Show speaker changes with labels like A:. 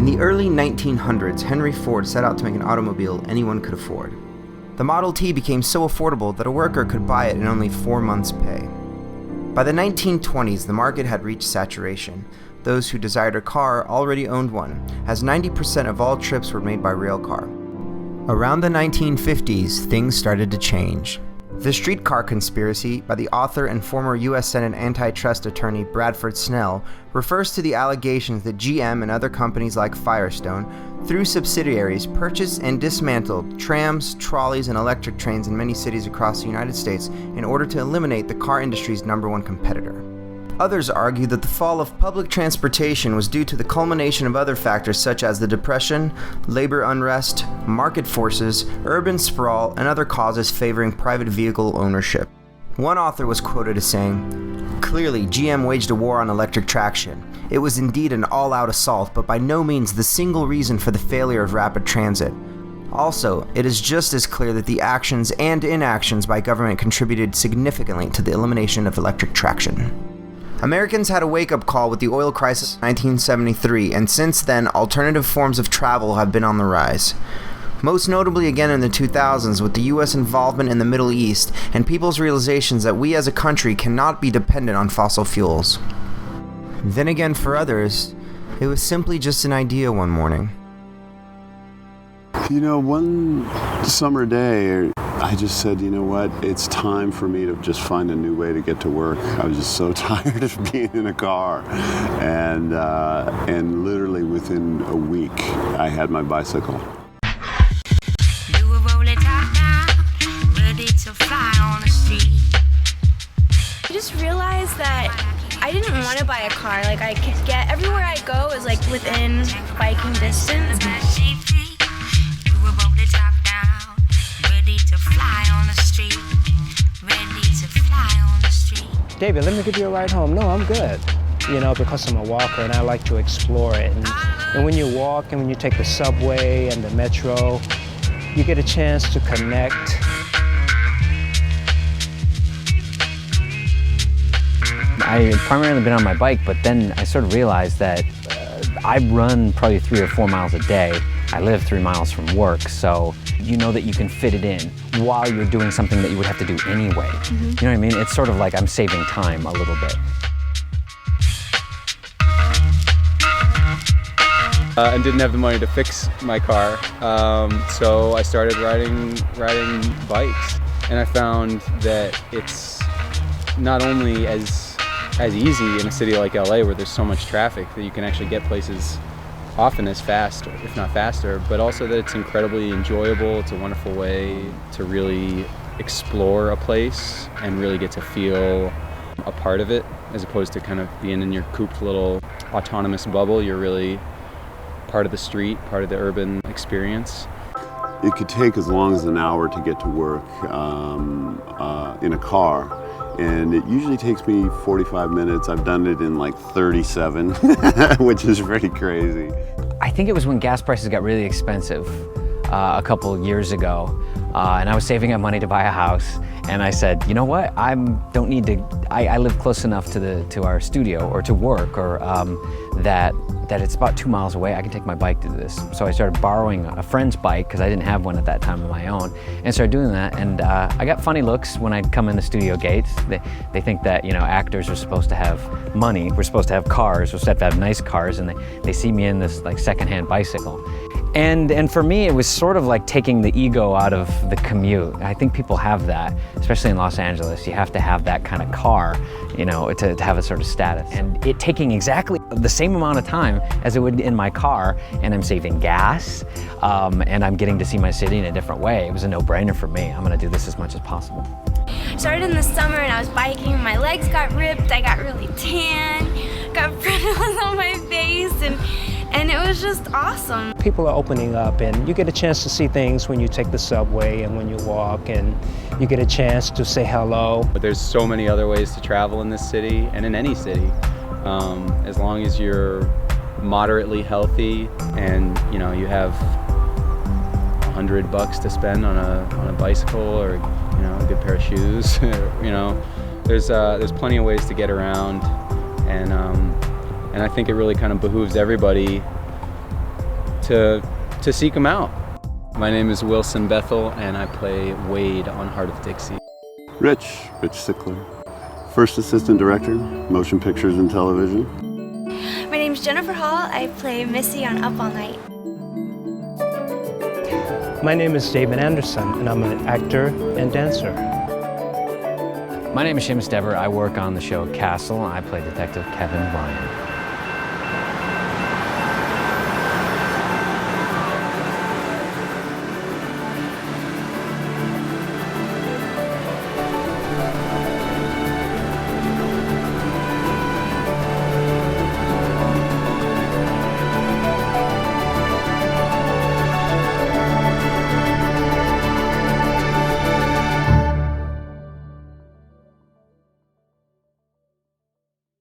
A: In the early 1900s, Henry Ford set out to make an automobile anyone could afford. The Model T became so affordable that a worker could buy it in only 4 months' pay. By the 1920s, the market had reached saturation. Those who desired a car already owned one, as 90% of all trips were made by railcar. Around the 1950s, things started to change. The Streetcar Conspiracy, by the author and former U.S. Senate antitrust attorney Bradford Snell, refers to the allegations that GM and other companies like Firestone, through subsidiaries, purchased and dismantled trams, trolleys, and electric trains in many cities across the United States in order to eliminate the car industry's #1 competitor. Others argue that the fall of public transportation was due to the culmination of other factors such as the Depression, labor unrest, market forces, urban sprawl, and other causes favoring private vehicle ownership. One author was quoted as saying, "Clearly, GM waged a war on electric traction. It was indeed an all-out assault, but by no means the single reason for the failure of rapid transit. Also, it is just as clear that the actions and inactions by government contributed significantly to the elimination of electric traction." Americans had a wake-up call with the oil crisis in 1973, and since then, alternative forms of travel have been on the rise. Most notably again in the 2000s with the US involvement in the Middle East and people's realizations that we as a country cannot be dependent on fossil fuels. Then again for others, it was simply just an idea one morning.
B: You know, one summer day, I just said, you know what, it's time for me to just find a new way to get to work. I was just so tired of being in a car. And literally within a week, I had my bicycle.
C: You were rolling top down, ready to fly on the street.
D: I just realized that I didn't want to buy a car. Like, I could get everywhere I go is like within biking distance.
E: David, let me give you a ride home. No, I'm good. You know, because I'm a walker and I like to explore it. And when you walk and when you take the subway and the metro, you get a chance to connect.
F: I've primarily been on my bike, but then I sort of realized that I run probably 3 or 4 miles a day. I live 3 miles from work, so you know that you can fit it in while you're doing something that you would have to do anyway. You know what I mean? It's sort of like I'm saving time a little bit.
G: And didn't have the money to fix my car, so I started riding bikes, and I found that it's not only as easy in a city like LA where there's so much traffic that you can actually get places often as fast, if not faster, but also that it's incredibly enjoyable. It's a wonderful way to really explore a place and really get to feel a part of it, as opposed to kind of being in your cooped little autonomous bubble. You're really part of the street, part of the urban experience.
B: It could take as long as an hour to get to work in a car. And it usually takes me 45 minutes. I've done it in like 37, which is pretty crazy.
F: I think it was when gas prices got really expensive a couple years ago, and I was saving up money to buy a house. And I said, you know what? I live close enough to our studio or to work, or that it's about 2 miles away. I can take my bike to this. So I started borrowing a friend's bike because I didn't have one at that time of my own, and started doing that. And I got funny looks when I'd come in the studio gates. They think that, you know, actors are supposed to have money. We're supposed to have cars. We're supposed to have nice cars, and they see me in this like secondhand bicycle. And for me, it was sort of like taking the ego out of the commute. I think people have that, especially in Los Angeles. You have to have that kind of car, you know, to have a sort of status. And it taking exactly the same amount of time as it would in my car, and I'm saving gas, and I'm getting to see my city in a different way. It was a no-brainer for me. I'm gonna do this as much as possible.
D: Started in the summer and I was biking, my legs got ripped, I got really tan, got freckles on my face, and it was just awesome.
E: People are opening up, and you get a chance to see things when you take the subway and when you walk, and you get a chance to say hello.
G: But there's so many other ways to travel in this city and in any city. As long as you're moderately healthy and you know you have $100 to spend on a bicycle, or you know, a good pair of shoes. You know, there's plenty of ways to get around, and I think it really kind of behooves everybody to seek them out. My name is Wilson Bethel, and I play Wade on Heart of Dixie.
B: Rich Sickler, First Assistant Director, Motion Pictures and Television.
D: My name's Jennifer Hall, I play Missy on Up All Night.
E: My name is David Anderson, and I'm an actor and dancer.
F: My name is Seamus Dever. I work on the show Castle, and I play Detective Kevin Ryan.